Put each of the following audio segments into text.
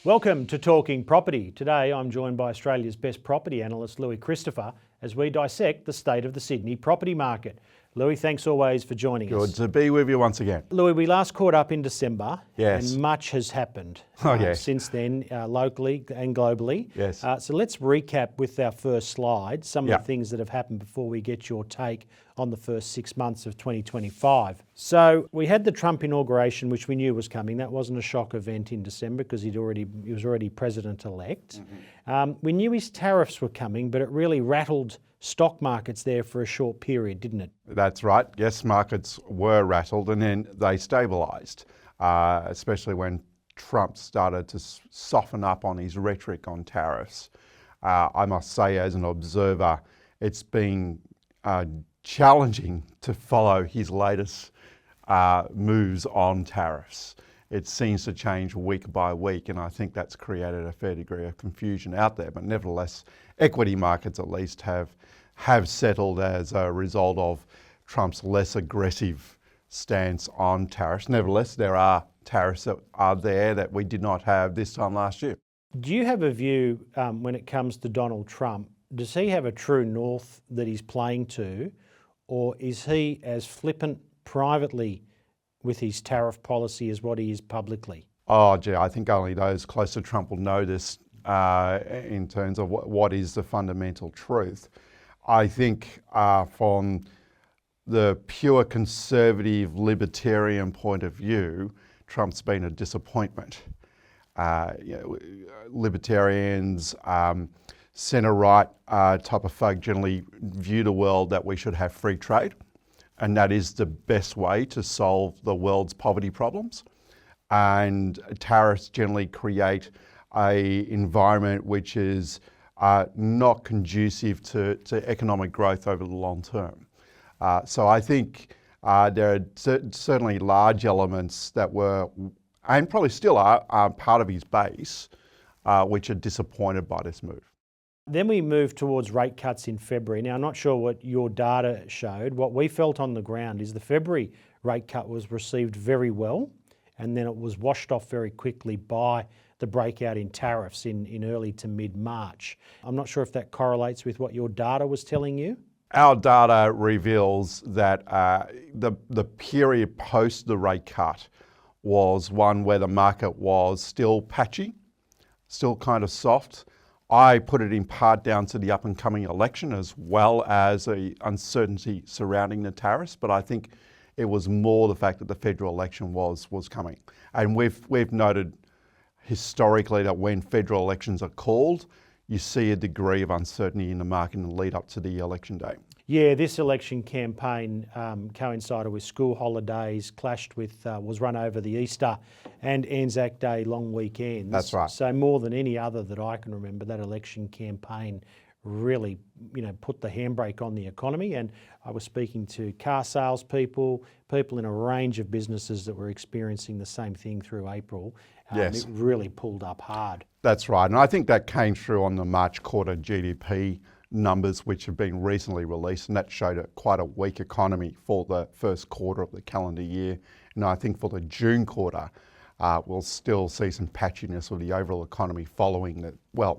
Welcome to Talking Property. Today I'm joined by Australia's best property analyst, Louis Christopher, as we dissect the state of the Sydney property market. Louis, thanks always for joining us. Good to be with you once again. Louis, we last caught up in December, Yes. and much has happened Yes. since then, locally and globally. Yes. So let's recap with our first slide some of Yeah. the things that have happened before we get your take on the first 6 months of 2025. So we had the Trump inauguration, which we knew was coming. That wasn't a shock event in December because he was already president-elect. We knew his tariffs were coming, but it really rattled stock markets there for a short period, didn't it? That's right. Yes, markets were rattled and then they stabilised, especially when Trump started to soften up on his rhetoric on tariffs. I must say, as an observer, it's been challenging to follow his latest moves on tariffs. It seems to change week by week, and I think that's created a fair degree of confusion out there. But nevertheless, equity markets at least have settled as a result of Trump's less aggressive stance on tariffs. Nevertheless, there are tariffs that are there that we did not have this time last year. Do you have a view when it comes to Donald Trump? Does he have a true north that he's playing to, or is he as flippant privately with his tariff policy as what he is publicly? Oh, gee, I think only those close to Trump will know this in terms of what is the fundamental truth. I think from the pure conservative libertarian point of view, Trump's been a disappointment. Libertarians, centre-right type of folk generally view the world that we should have free trade, and that is the best way to solve the world's poverty problems. And tariffs generally create an environment which is not conducive to economic growth over the long term. So I think there are certainly large elements that were, and probably still are part of his base, which are disappointed by this move. Then we moved towards rate cuts in February. Now, I'm not sure what your data showed. What we felt on the ground is the February rate cut was received very well, and then it was washed off very quickly by the breakout in tariffs in early to mid-March. I'm not sure if that correlates with what your data was telling you. Our data reveals that the period post the rate cut was one where the market was still patchy, still kind of soft. I put it in part down to the up and coming election as well as the uncertainty surrounding the tariffs, but I think it was more the fact that the federal election was coming. And we've noted historically that when federal elections are called, you see a degree of uncertainty in the market in the lead up to the election day. Yeah, this election campaign coincided with school holidays, was run over the Easter and Anzac Day long weekends. That's right. So more than any other that I can remember, that election campaign really, put the handbrake on the economy. And I was speaking to car salespeople, people in a range of businesses that were experiencing the same thing through April. Yes. It really pulled up hard. That's right, and I think that came through on the March quarter GDP numbers, which have been recently released, and that showed quite a weak economy for the first quarter of the calendar year. And I think for the June quarter, we'll still see some patchiness of the overall economy following that,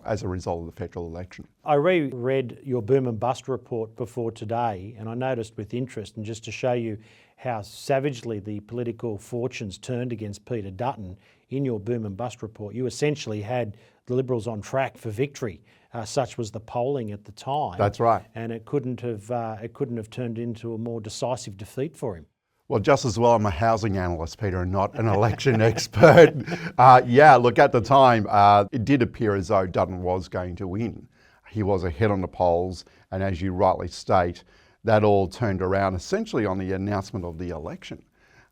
as a result of the federal election. I reread your boom and bust report before today, and I noticed with interest, and just to show you how savagely the political fortunes turned against Peter Dutton, in your boom and bust report, you essentially had the Liberals on track for victory. Such was the polling at the time. That's right. And it couldn't have turned into a more decisive defeat for him. Well, just as well, I'm a housing analyst, Peter, and not an election expert. Look, at the time, it did appear as though Dutton was going to win. He was ahead on the polls, and as you rightly state, that all turned around essentially on the announcement of the election.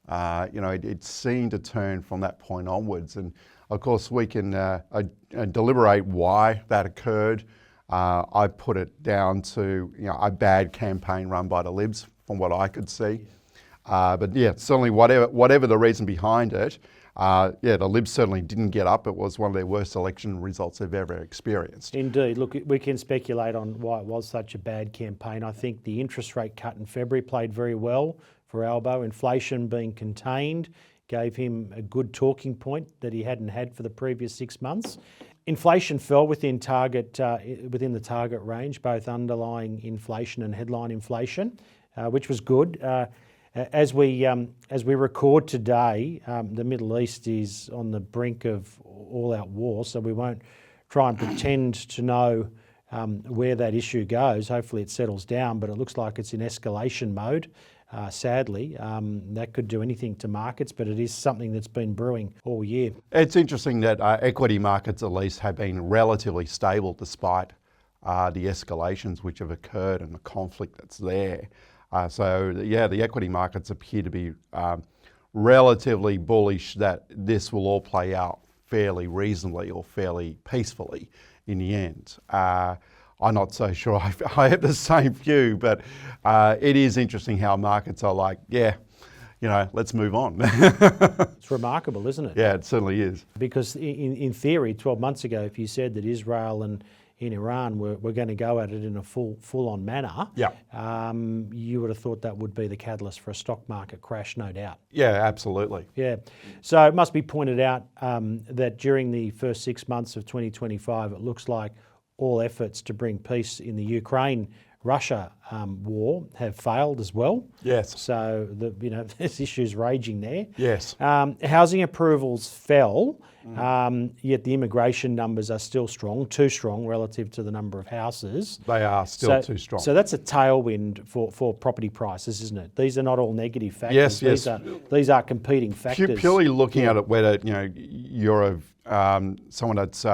It seemed to turn from that point onwards. And of course, we can deliberate why that occurred. I put it down to a bad campaign run by the Libs, from what I could see. But certainly whatever the reason behind it, the Libs certainly didn't get up. It was one of their worst election results they've ever experienced. Indeed. Look, we can speculate on why it was such a bad campaign. I think the interest rate cut in February played very well for Albo. Inflation being contained gave him a good talking point that he hadn't had for the previous 6 months. Inflation fell within the target range, both underlying inflation and headline inflation, which was good. As we record today, the Middle East is on the brink of all-out war, so we won't try and pretend to know where that issue goes. Hopefully it settles down, but it looks like it's in escalation mode. Sadly, that could do anything to markets, but it is something that's been brewing all year. It's interesting that equity markets at least have been relatively stable despite the escalations which have occurred and the conflict that's there. The equity markets appear to be relatively bullish that this will all play out fairly reasonably or fairly peacefully in the end. I'm not so sure I have the same view, but it is interesting how markets are like, let's move on. It's remarkable, isn't it? Yeah, it certainly is. Because in theory, 12 months ago, if you said that Israel and in Iran were going to go at it in a full-on manner, you would have thought that would be the catalyst for a stock market crash, no doubt. Yeah, absolutely. Yeah. So it must be pointed out that during the first 6 months of 2025, it looks like all efforts to bring peace in the Ukraine-Russia war have failed as well. Yes. So there's issues raging there. Yes. Housing approvals fell, yet the immigration numbers are still strong, too strong relative to the number of houses. They are still too strong. So that's a tailwind for property prices, isn't it? These are not all negative factors. Yes. These are competing factors. Purely looking at it, whether you're someone that's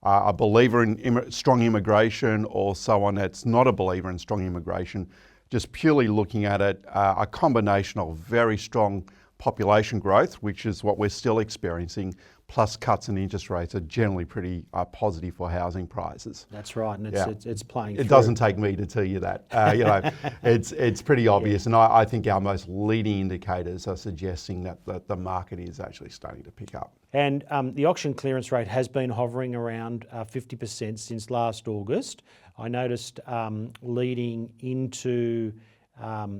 a believer in strong immigration or someone that's not a believer in strong immigration, just purely looking at it, a combination of very strong population growth, which is what we're still experiencing, plus cuts in interest rates are generally pretty positive for housing prices. That's right, and it's playing. It doesn't take me to tell you that. It's pretty obvious, and I think our most leading indicators are suggesting that the market is actually starting to pick up. And the auction clearance rate has been hovering around 50% since last August. I noticed leading into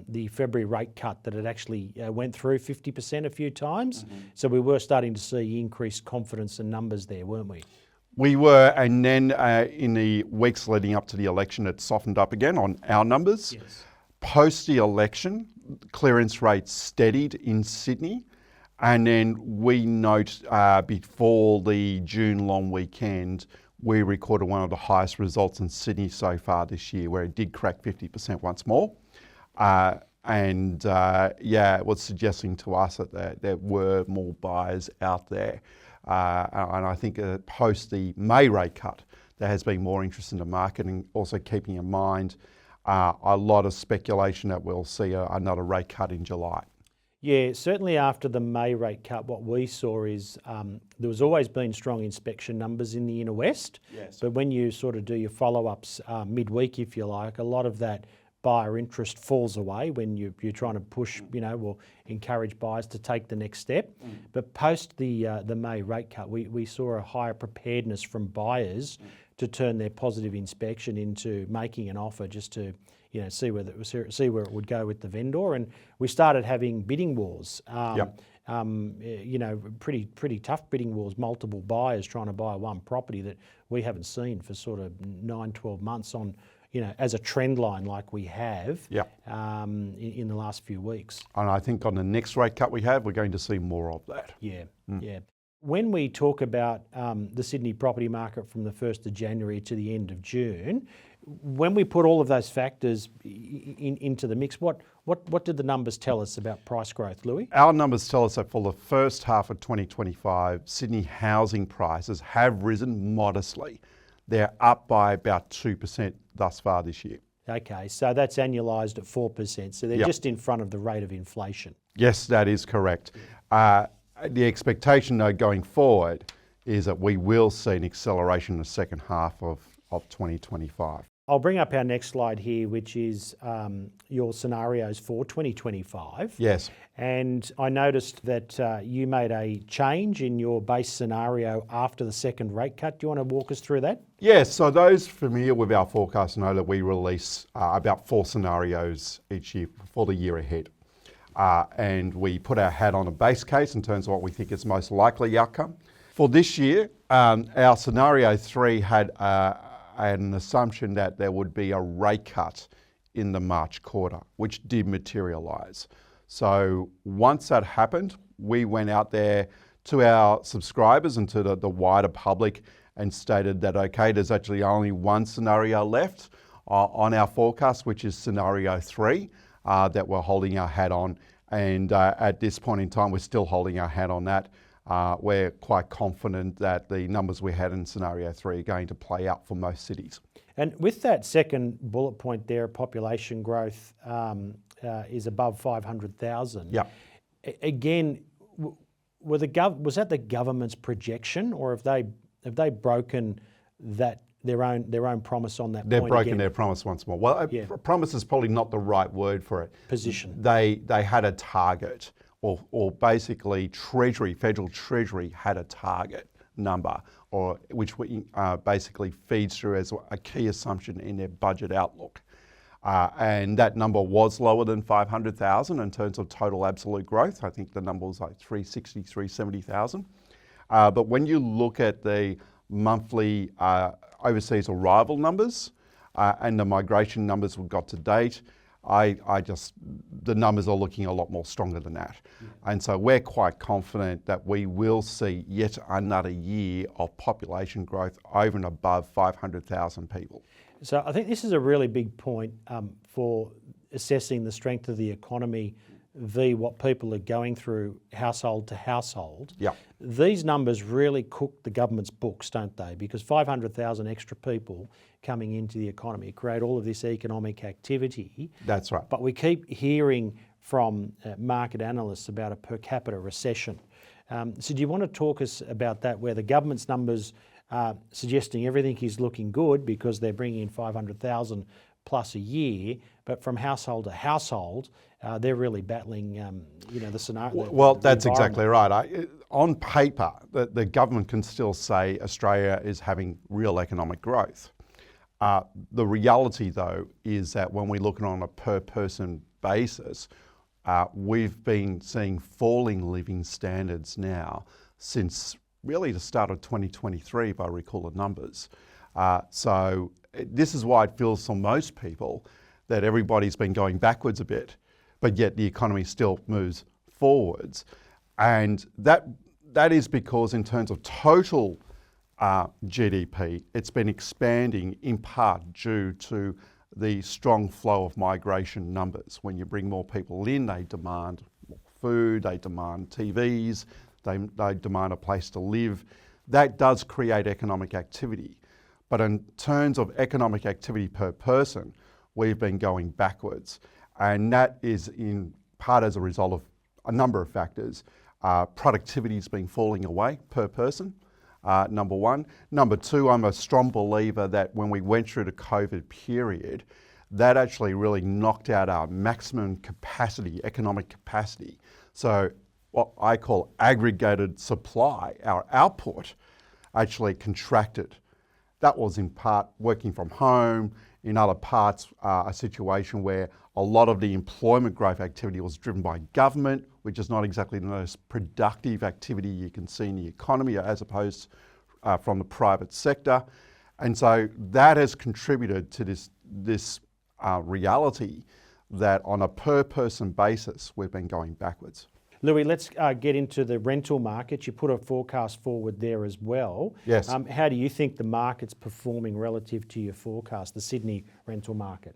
the February rate cut that it actually went through 50% a few times. Mm-hmm. So we were starting to see increased confidence and numbers there, weren't we? We were, and then in the weeks leading up to the election, it softened up again on our numbers. Yes. Post the election, clearance rates steadied in Sydney. And then we note before the June long weekend, we recorded one of the highest results in Sydney so far this year, where it did crack 50% once more. It was suggesting to us that there were more buyers out there. And I think post the May rate cut, there has been more interest in the market, and also keeping in mind a lot of speculation that we'll see another rate cut in July. Yeah, certainly after the May rate cut, what we saw is there was always been strong inspection numbers in the inner west. Yes. But when you sort of do your follow-ups midweek, if you like, a lot of that buyer interest falls away when you're trying to push, or encourage buyers to take the next step. But post the May rate cut, we saw a higher preparedness from buyers to turn their positive inspection into making an offer just to see where it would go with the vendor. And we started having bidding wars. Pretty tough bidding wars, multiple buyers trying to buy one property that we haven't seen for sort of 9-12 months on, as a trend line like we have in the last few weeks. And I think on the next rate cut we're going to see more of that. Yeah. When we talk about the Sydney property market from the 1st of January to the end of June, when we put all of those factors into the mix, what did the numbers tell us about price growth, Louis? Our numbers tell us that for the first half of 2025, Sydney housing prices have risen modestly. They're up by about 2% thus far this year. Okay, so that's annualised at 4%, so they're just in front of the rate of inflation. Yes, that is correct. The expectation, though, going forward is that we will see an acceleration in the second half of 2025. I'll bring up our next slide here, which is your scenarios for 2025. Yes. And I noticed that you made a change in your base scenario after the second rate cut. Do you want to walk us through that? Yes, so those familiar with our forecast know that we release about 4 scenarios each year for the year ahead. and we put our hat on a base case in terms of what we think is most likely outcome. For this year, our scenario 3 had an assumption that there would be a rate cut in the March quarter, which did materialise. So once that happened, we went out there to our subscribers and to the wider public and stated that, okay, there's actually only one scenario left on our forecast, which is scenario 3, that we're holding our hat on. And at this point in time, we're still holding our hat on that. We're quite confident that the numbers we had in scenario 3 are going to play out for most cities. And with that second bullet point there, population growth is above 500,000. Yeah. Again, was that the government's projection, or have they broken that their own promise on that? They've point broken again? their promise once more. Well, promise is probably not the right word for it. Position. They had a target, or basically federal treasury had a target number, or which basically feeds through as a key assumption in their budget outlook. And that number was lower than 500,000 in terms of total absolute growth. I think the number was like 360, 370,000. But when you look at the monthly overseas arrival numbers and the migration numbers we've got to date, the numbers are looking a lot more stronger than that. Yeah. And so we're quite confident that we will see yet another year of population growth over and above 500,000 people. So I think this is a really big point for assessing the strength of the economy v. what people are going through household to household. Yeah. These numbers really cook the government's books, don't they? Because 500,000 extra people coming into the economy create all of this economic activity. That's right. But we keep hearing from market analysts about a per capita recession. So do you want to talk us about that, where the government's numbers are suggesting everything is looking good because they're bringing in 500,000 plus a year, but from household to household, they're really battling, the scenario. Well, that's exactly right. On paper, the government can still say Australia is having real economic growth. The reality, though, is that when we look at it on a per person basis, we've been seeing falling living standards now since really the start of 2023, if I recall the numbers. So this is why it feels for most people that everybody's been going backwards a bit, but yet the economy still moves forwards. And that is because in terms of total GDP, it's been expanding in part due to the strong flow of migration numbers. When you bring more people in, they demand more food, they demand TVs, they demand a place to live. That does create economic activity. But in terms of economic activity per person, we've been going backwards. And that is in part as a result of a number of factors. Productivity has been falling away per person, number one. Number two, I'm a strong believer that when we went through the COVID period, that actually really knocked out our maximum capacity, economic capacity. So what I call aggregated supply, our output, actually contracted. That was in part working from home, in other parts a situation where a lot of the employment growth activity was driven by government, which is not exactly the most productive activity you can see in the economy as opposed from the private sector. And so that has contributed to this reality that on a per person basis, we've been going backwards. Louis, let's get into the rental market. You put a forecast forward there as well. Yes. How do you think the market's performing relative to your forecast, the Sydney rental market?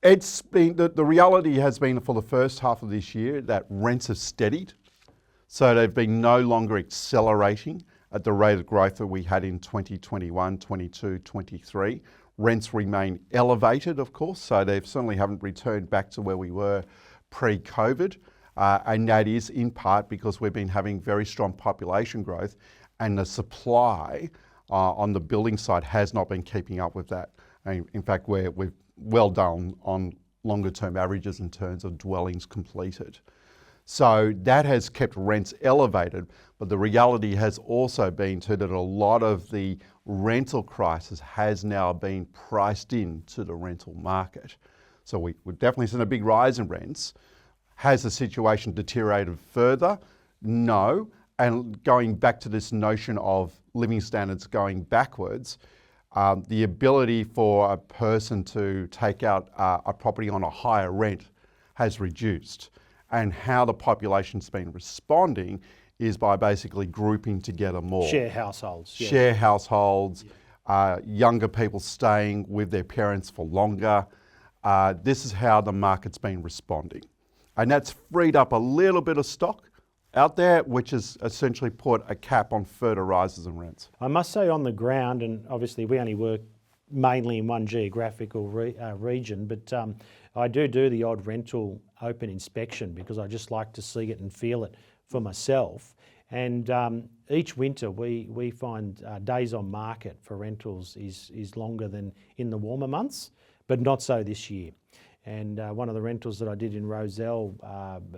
It's been, the reality has been for the first half of this year that rents have steadied. So they've been no longer accelerating at the rate of growth that we had in 2021, 22, 23. Rents remain elevated, of course, so they certainly haven't returned back to where we were pre-COVID. And that is in part because we've been having very strong population growth and the supply on the building side has not been keeping up with that. And in fact, we're well down on longer term averages in terms of dwellings completed. So that has kept rents elevated, but the reality has also been too that a lot of the rental crisis has now been priced into the rental market. So we've definitely seen a big rise in rents. Has the situation deteriorated further? No. And going back to this notion of living standards going backwards, the ability for a person to take out a property on a higher rent has reduced. And how the population's been responding is by basically grouping together more. Share households. Yeah. Share households, younger people staying with their parents for longer. This is how the market's been responding. And that's freed up a little bit of stock out there, which has essentially put a cap on further rises in rents. I must say on the ground, and obviously we only work mainly in one geographical region, but I do the odd rental open inspection because I just like to see it and feel it for myself. And each winter we find days on market for rentals is longer than in the warmer months, but not so this year. And one of the rentals that I did in Rozelle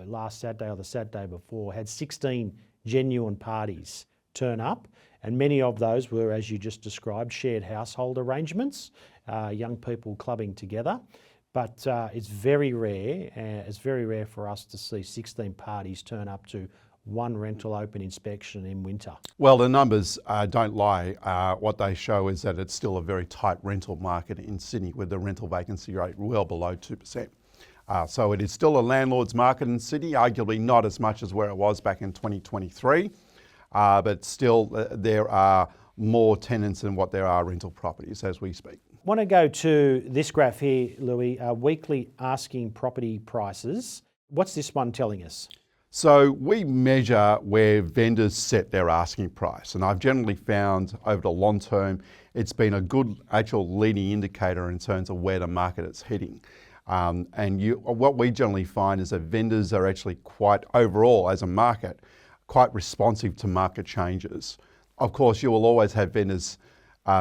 last Saturday or the Saturday before had 16 genuine parties turn up, and many of those were, as you just described, shared household arrangements, young people clubbing together. But it's very rare. It's very rare for us to see 16 parties turn up to one rental open inspection in winter. Well, the numbers don't lie. What they show is that it's still a very tight rental market in Sydney with the rental vacancy rate well below 2%. So it is still a landlord's market in Sydney, arguably not as much as where it was back in 2023, but still there are more tenants than what there are rental properties as we speak. I want to go to this graph here, Louis, weekly asking property prices. What's this one telling us? So we measure where vendors set their asking price, and I've generally found over the long term it's been a good actual leading indicator in terms of where the market is heading. What we generally find is that vendors are actually quite, overall as a market, quite responsive to market changes. Of course, you will always have vendors,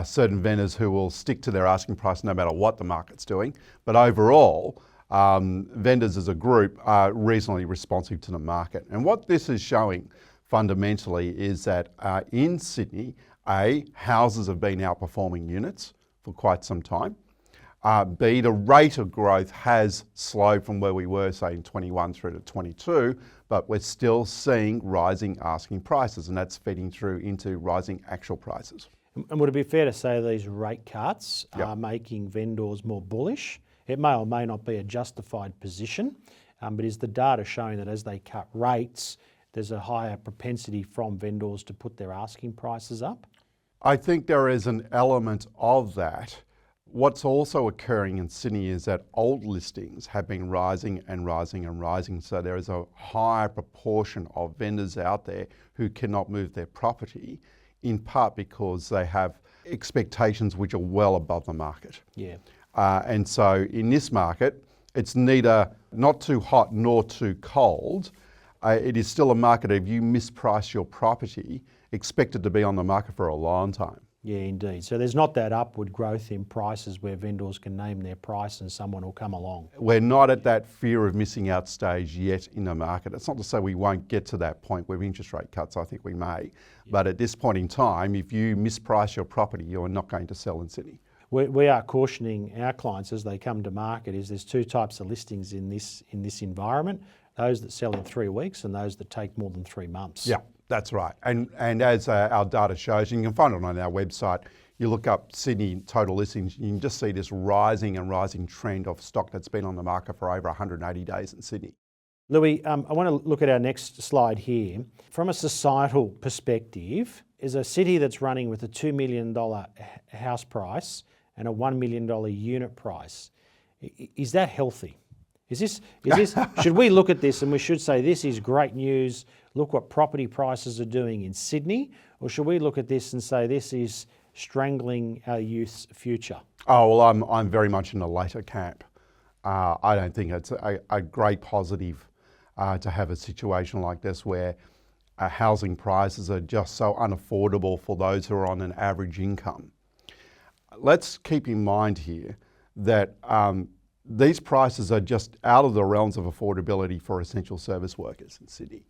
certain vendors who will stick to their asking price no matter what the market's doing, but overall, vendors as a group are reasonably responsive to the market. And what this is showing fundamentally is that in Sydney, houses have been outperforming units for quite some time. B, the rate of growth has slowed from where we were, say, in 21 through to 22, but we're still seeing rising asking prices, and that's feeding through into rising actual prices. And would it be fair to say these rate cuts are making vendors more bullish? It may or may not be a justified position, but is the data showing that as they cut rates, there's a higher propensity from vendors to put their asking prices up? I think there is an element of that. What's also occurring in Sydney is that old listings have been rising and rising and rising, so there is a higher proportion of vendors out there who cannot move their property, in part because they have expectations which are well above the market. Yeah. And so in this market, it's neither not too hot nor too cold. It is still a market, if you misprice your property, expected to be on the market for a long time. Yeah, indeed. So there's not that upward growth in prices where vendors can name their price and someone will come along. We're not at that fear of missing out stage yet in the market. It's not to say we won't get to that point with interest rate cuts. I think we may. Yeah. But at this point in time, if you misprice your property, you're not going to sell in Sydney. We are cautioning our clients as they come to market is there's two types of listings in this environment, those that sell in 3 weeks and those that take more than 3 months. Yeah, that's right. And as our data shows, and you can find it on our website, you look up Sydney total listings, you can just see this rising and rising trend of stock that's been on the market for over 180 days in Sydney. Louis, I want to look at our next slide here. From a societal perspective, is a city that's running with a $2 million house price and a $1 million unit price, is that healthy? Is this should we look at this and we should say this is great news, look what property prices are doing in Sydney, or should we look at this and say this is strangling our youth's future? Oh, well, I'm very much in the later camp. I don't think it's a great positive to have a situation like this where housing prices are just so unaffordable for those who are on an average income. Let's keep in mind here that these prices are just out of the realms of affordability for essential service workers in Sydney.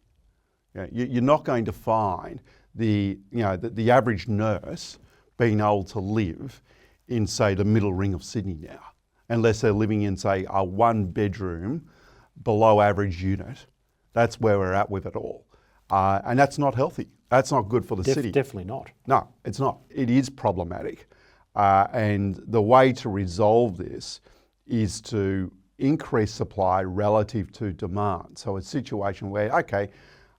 You're not going to find the average nurse being able to live in, say, the middle ring of Sydney now, unless they're living in, say, a 1-bedroom below average unit. That's where we're at with it all. And that's not healthy. That's not good for the city. Definitely not. No, it's not. It is problematic. And the way to resolve this is to increase supply relative to demand. So a situation where, okay,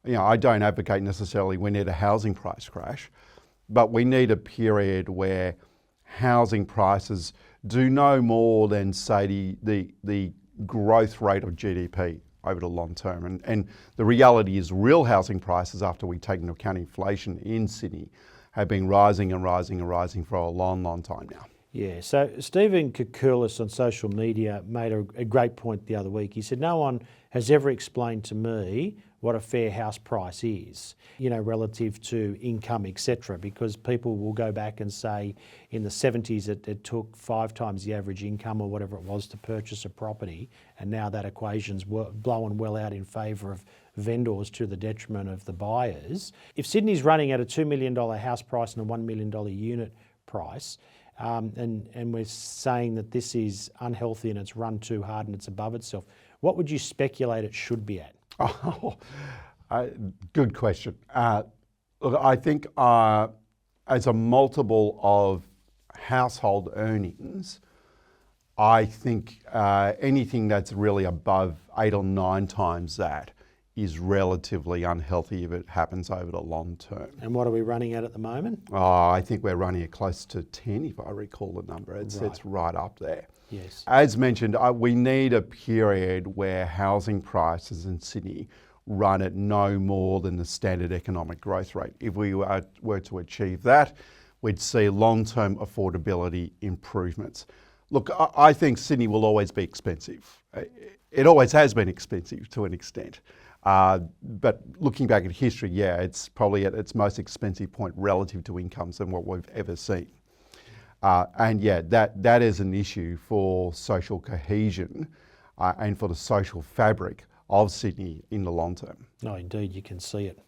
I don't advocate necessarily we need a housing price crash, but we need a period where housing prices do no more than, say, the growth rate of GDP over the long term. And the reality is real housing prices, after we take into account inflation in Sydney, have been rising and rising and rising for a long, long time now. Yeah, so Stephen Koukoulas on social media made a great point the other week. He said, no one has ever explained to me what a fair house price is, relative to income, etc., because people will go back and say in the 70s it took 5 times the average income or whatever it was to purchase a property, and now that equation's blowing well out in favour of vendors to the detriment of the buyers. If Sydney's running at a $2 million house price and a $1 million unit price, and we're saying that this is unhealthy and it's run too hard and it's above itself, what would you speculate it should be at? Good question. Look, I think as a multiple of household earnings, I think anything that's really above 8 or 9 times that is relatively unhealthy if it happens over the long term. And what are we running at the moment? I think we're running it close to 10, if I recall the number. It's right up there. Yes. As mentioned, we need a period where housing prices in Sydney run at no more than the standard economic growth rate. If we were to achieve that, we'd see long-term affordability improvements. Look, I think Sydney will always be expensive. It always has been expensive to an extent. But looking back at history, it's probably at its most expensive point relative to incomes than what we've ever seen. That is an issue for social cohesion and for the social fabric of Sydney in the long term. No, indeed, you can see it.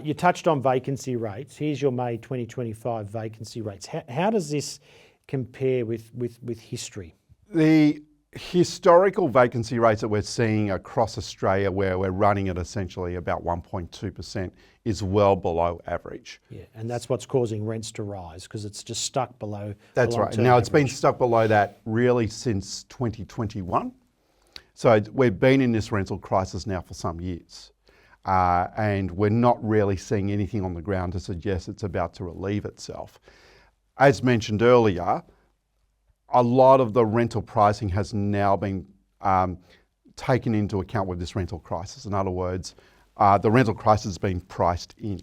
You touched on vacancy rates. Here's your May 2025 vacancy rates. How does this compare with history? The historical vacancy rates that we're seeing across Australia, where we're running at essentially about 1.2%, is well below average. Yeah, and that's what's causing rents to rise because it's just stuck below. That's right. Now it's been stuck below that really since 2021. So we've been in this rental crisis now for some years. And we're not really seeing anything on the ground to suggest it's about to relieve itself. As mentioned earlier, a lot of the rental pricing has now been taken into account with this rental crisis. In other words, the rental crisis has been priced in.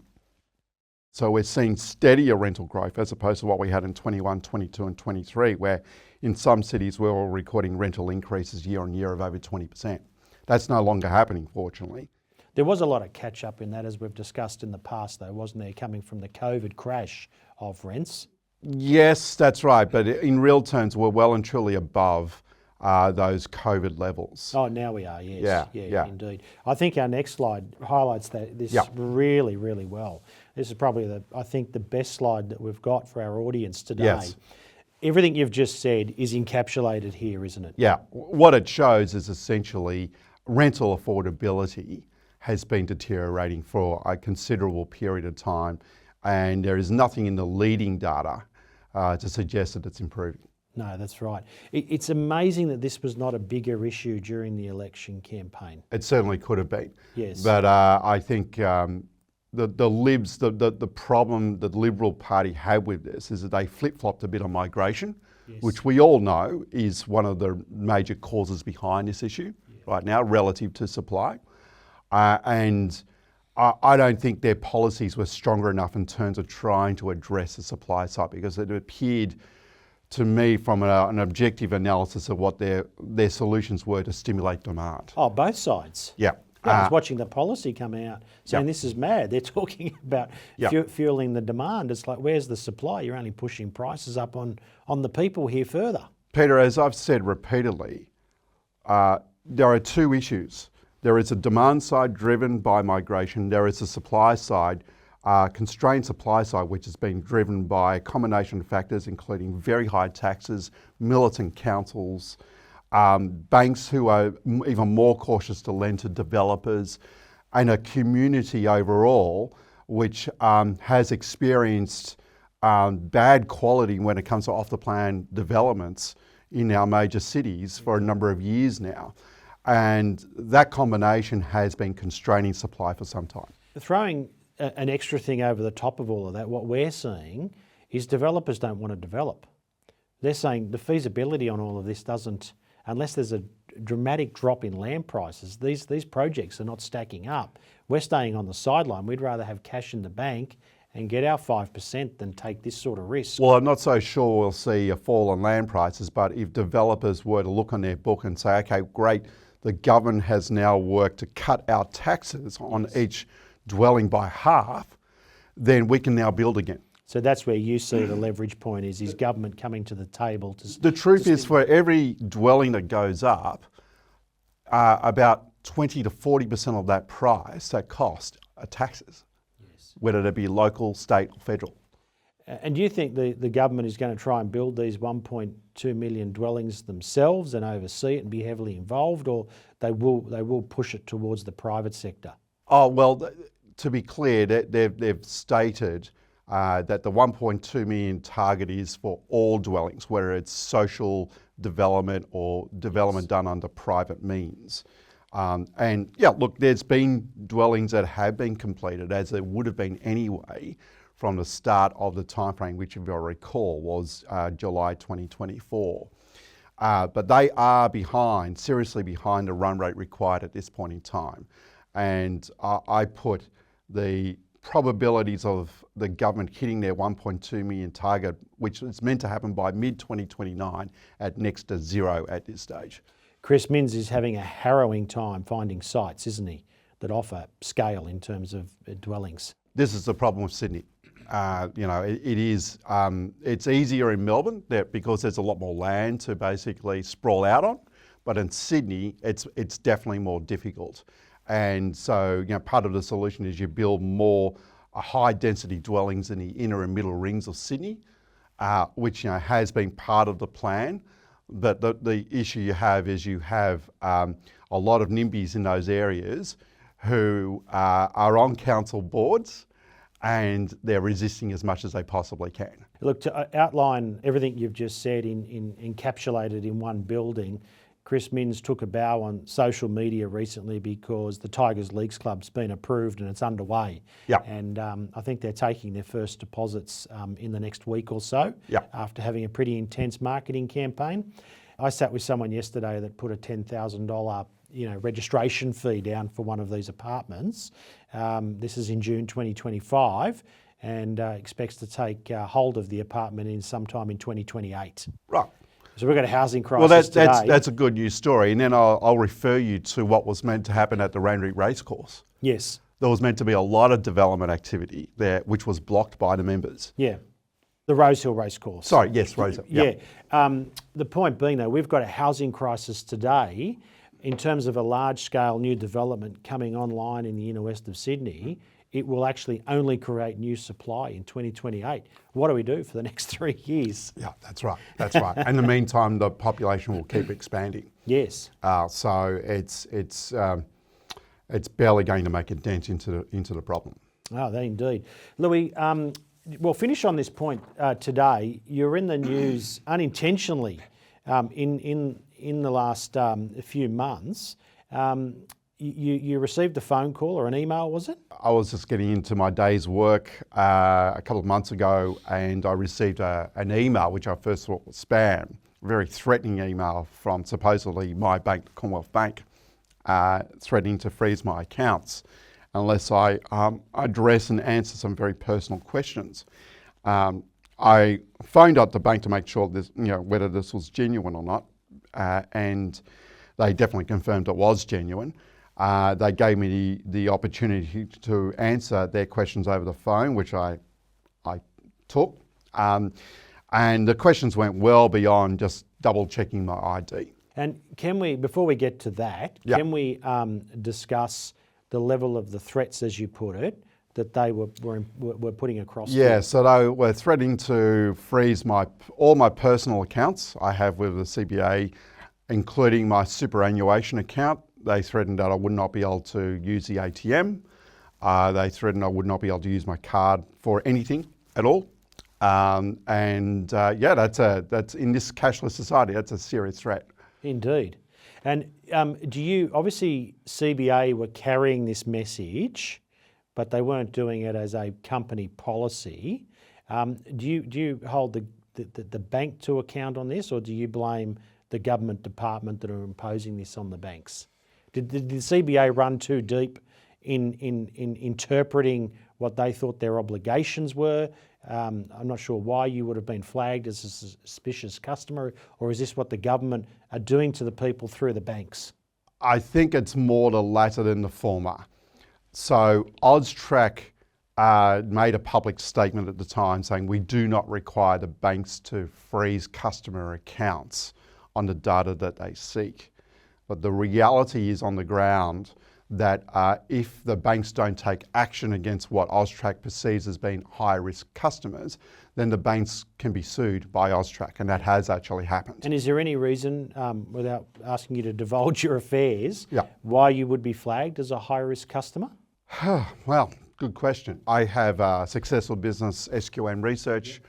So we're seeing steadier rental growth as opposed to what we had in 21, 22 and 23, where in some cities we were recording rental increases year on year of over 20%. That's no longer happening, fortunately. There was a lot of catch up in that, as we've discussed in the past, though, wasn't there, coming from the COVID crash of rents? Yes, that's right. But in real terms, we're well and truly above those COVID levels. Oh, now we are, yes. Yeah. Indeed. I think our next slide highlights this really, really well. This is probably, the best slide that we've got for our audience today. Yes. Everything you've just said is encapsulated here, isn't it? Yeah. What it shows is essentially rental affordability has been deteriorating for a considerable period of time, and there is nothing in the leading data to suggest that it's improving. No, that's right. It's amazing that this was not a bigger issue during the election campaign. It certainly could have been. Yes. But I think the Libs, the problem the Liberal Party had with this is that they flip-flopped a bit on migration, which we all know is one of the major causes behind this issue right now relative to supply. And I don't think their policies were stronger enough in terms of trying to address the supply side, because it appeared to me from an objective analysis of what their solutions were to stimulate demand. Oh, both sides. Yeah. I was watching the policy come out saying this is mad. They're talking about fueling the demand. It's like, where's the supply? You're only pushing prices up on the people here further. Peter, as I've said repeatedly, there are two issues. There is a demand side driven by migration. There is a supply side, constrained supply side, which has been driven by a combination of factors, including very high taxes, militant councils, banks who are even more cautious to lend to developers, and a community overall which has experienced bad quality when it comes to off-the-plan developments in our major cities for a number of years now. And that combination has been constraining supply for some time. Throwing an extra thing over the top of all of that, what we're seeing is developers don't want to develop. They're saying the feasibility on all of this doesn't, unless there's a dramatic drop in land prices, these projects are not stacking up. We're staying on the sideline. We'd rather have cash in the bank and get our 5% than take this sort of risk. Well, I'm not so sure we'll see a fall in land prices, but if developers were to look on their book and say, okay, great, the government has now worked to cut our taxes on each dwelling by half, then we can now build again. So that's where you see the leverage point is government coming to the table to... The truth is, for every dwelling that goes up, about 20 to 40% of that price, that cost, are taxes, whether it be local, state or federal. And do you think the government is going to try and build these 1.2 million dwellings themselves and oversee it and be heavily involved, or they will push it towards the private sector? Oh, well, to be clear, they've stated that the 1.2 million target is for all dwellings, whether it's social development or development done under private means. And yeah, look, there's been dwellings that have been completed, as there would have been anyway, from the start of the timeframe, which, if I recall, was July 2024. But they are behind, seriously behind the run rate required at this point in time. And I put the probabilities of the government hitting their 1.2 million target, which is meant to happen by mid-2029, at next to zero at this stage. Chris Minns is having a harrowing time finding sites, isn't he, that offer scale in terms of dwellings. This is the problem with Sydney. It's easier in Melbourne because there's a lot more land to basically sprawl out on, but in Sydney, it's definitely more difficult. And so, part of the solution is you build more high density dwellings in the inner and middle rings of Sydney, which has been part of the plan. But the issue you have is you have a lot of NIMBYs in those areas who are on council boards, and they're resisting as much as they possibly can. Look, to outline everything you've just said encapsulated in one building, Chris Minns took a bow on social media recently because the Tigers Leagues Club's been approved and it's underway. Yeah. And I think they're taking their first deposits in the next week or so, after having a pretty intense marketing campaign. I sat with someone yesterday that put a $10,000 registration fee down for one of these apartments. This is in June 2025, and expects to take hold of the apartment in sometime in 2028. Right. So we've got a housing crisis today. That's a good news story. And then I'll refer you to what was meant to happen at the Randwick Racecourse. Yes. There was meant to be a lot of development activity there, which was blocked by the members. Yeah. The Rosehill Racecourse. Sorry, yes, Rosehill. Yeah. The point being, though, we've got a housing crisis today in terms of a large-scale new development coming online in the inner west of Sydney. It will actually only create new supply in 2028. What do we do for the next 3 years? Yeah, that's right. That's right. In the meantime, the population will keep expanding. Yes. So it's barely going to make a dent into the problem. Oh, that indeed. Louis, we'll finish on this point today. You're in the news unintentionally in the last few months. You received a phone call or an email, was it? I was just getting into my day's work a couple of months ago, and I received an email, which I first thought was spam, a very threatening email from supposedly my bank, the Commonwealth Bank, threatening to freeze my accounts unless I address and answer some very personal questions. I phoned up the bank to make sure this, whether this was genuine or not, and they definitely confirmed it was genuine. They gave me the opportunity to answer their questions over the phone, which I took. And the questions went well beyond just double checking my ID. And can we, before we get to that, can we discuss the level of the threats, as you put it, that they were putting across? Yeah, so they were threatening to freeze all my personal accounts I have with the CBA including my superannuation account. They threatened that I would not be able to use the ATM. They threatened I would not be able to use my card for anything at all. That's in this cashless society, that's a serious threat. Indeed. And obviously CBA were carrying this message, but they weren't doing it as a company policy. Do you hold the bank to account on this, or do you blame the government department that are imposing this on the banks? Did the CBA run too deep in interpreting what they thought their obligations were? I'm not sure why you would have been flagged as a suspicious customer, or is this what the government are doing to the people through the banks? I think it's more the latter than the former. So AUSTRAC made a public statement at the time saying we do not require the banks to freeze customer accounts on the data that they seek. But the reality is on the ground that if the banks don't take action against what AUSTRAC perceives as being high-risk customers, then the banks can be sued by AUSTRAC, and that has actually happened. And is there any reason, without asking you to divulge your affairs, why you would be flagged as a high-risk customer? Well, good question. I have a successful business, SQM Research,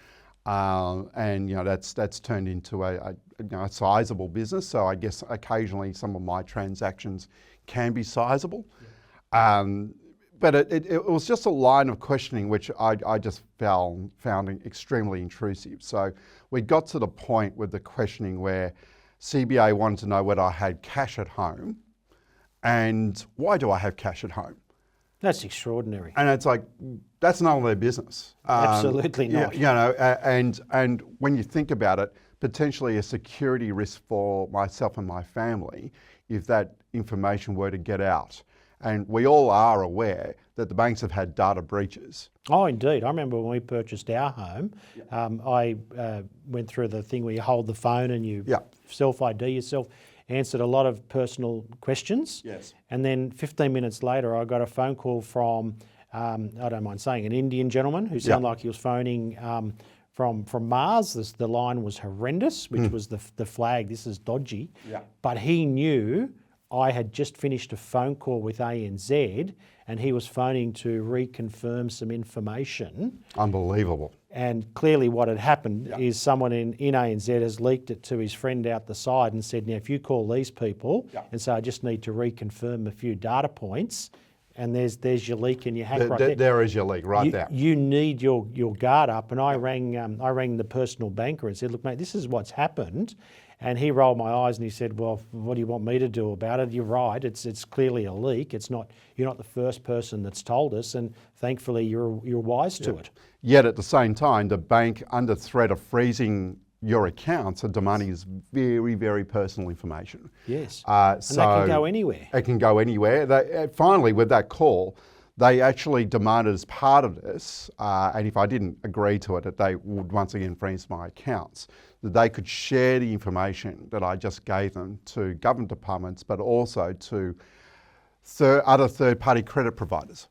and that's turned into a sizable business. So I guess occasionally some of my transactions can be sizable. But it was just a line of questioning which I just found extremely intrusive. So we got to the point with the questioning where CBA wanted to know whether I had cash at home, and why do I have cash at home? That's extraordinary. And it's like, that's none of their business. Absolutely not. And when you think about it, potentially a security risk for myself and my family if that information were to get out. And we all are aware that the banks have had data breaches. Oh, indeed. I remember when we purchased our home, I went through the thing where you hold the phone and you self-ID yourself, answered a lot of personal questions. Yes. And then 15 minutes later, I got a phone call from, I don't mind saying, an Indian gentleman who sounded like he was phoning from Mars. The line was horrendous, which was the flag, this is dodgy. Yeah. But he knew I had just finished a phone call with ANZ and he was phoning to reconfirm some information. Unbelievable. And clearly what had happened is someone in ANZ has leaked it to his friend out the side and said, now if you call these people and say I just need to reconfirm a few data points, and there's your leak and your hack right there. There is your leak right there. You need your guard up. And I rang the personal banker and said, look mate, this is what's happened. And he rolled my eyes and he said, well, what do you want me to do about it? You're right, it's clearly a leak. You're not the first person that's told us, and thankfully you're wise to it. Yet at the same time, the bank, under threat of freezing your accounts, are demanding is very, very personal information. Yes, and that can go anywhere. It can go anywhere. Finally, with that call, they actually demanded as part of this, and if I didn't agree to it, that they would once again freeze my accounts, that they could share the information that I just gave them to government departments, but also to other third-party credit providers.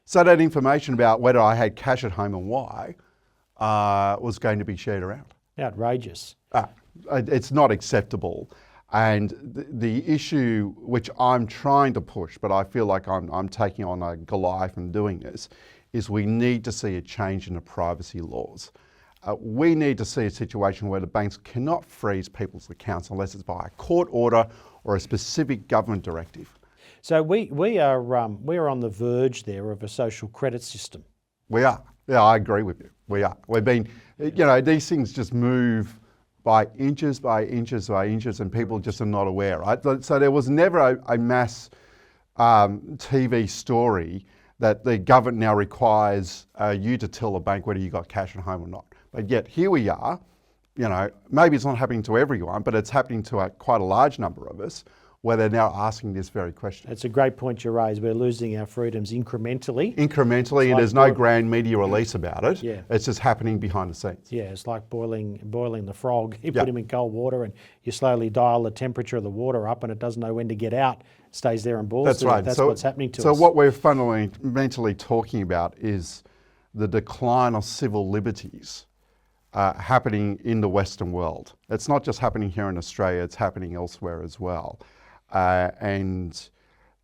So that information about whether I had cash at home and why was going to be shared around. Outrageous. It's not acceptable. And the issue which I'm trying to push, but I feel like I'm taking on a Goliath in doing this, is we need to see a change in the privacy laws. We need to see a situation where the banks cannot freeze people's accounts unless it's by a court order or a specific government directive. So we are on the verge there of a social credit system. We are. Yeah, I agree with you. We are. We've been, these things just move by inches, and people just are not aware, right? So there was never a mass TV story that the government now requires you to tell a bank whether you got cash at home or not. But yet here we are, maybe it's not happening to everyone, but it's happening to quite a large number of us, where they're now asking this very question. It's a great point you raise. We're losing our freedoms incrementally. And there's no grand media release about it. Yeah. It's just happening behind the scenes. Yeah, it's like boiling the frog. You put him in cold water and you slowly dial the temperature of the water up and it doesn't know when to get out, stays there and boils. That's right. That's what's happening to us. So what we're fundamentally talking about is the decline of civil liberties happening in the Western world. It's not just happening here in Australia, it's happening elsewhere as well. And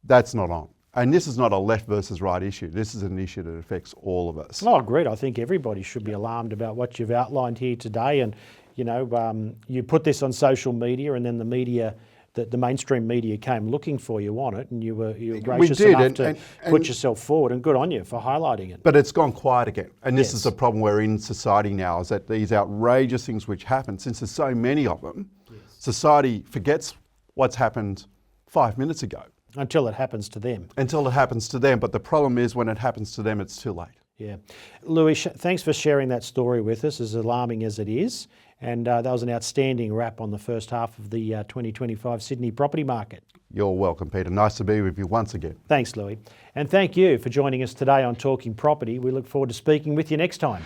that's not on. And this is not a left versus right issue. This is an issue that affects all of us. Oh, great. I think everybody should be alarmed about what you've outlined here today. And, you know, you put this on social media, and then the media, the mainstream media came looking for you on it, and you were gracious enough to put yourself forward, and good on you for highlighting it. But it's gone quiet again. And this is the problem we're in society now, is that these outrageous things which happen, since there's so many of them, society forgets what's happened 5 minutes ago. Until it happens to them. Until it happens to them. But the problem is when it happens to them, it's too late. Yeah. Louis, thanks for sharing that story with us, as alarming as it is. And that was an outstanding wrap on the first half of the 2025 Sydney property market. You're welcome, Peter. Nice to be with you once again. Thanks, Louis. And thank you for joining us today on Talking Property. We look forward to speaking with you next time.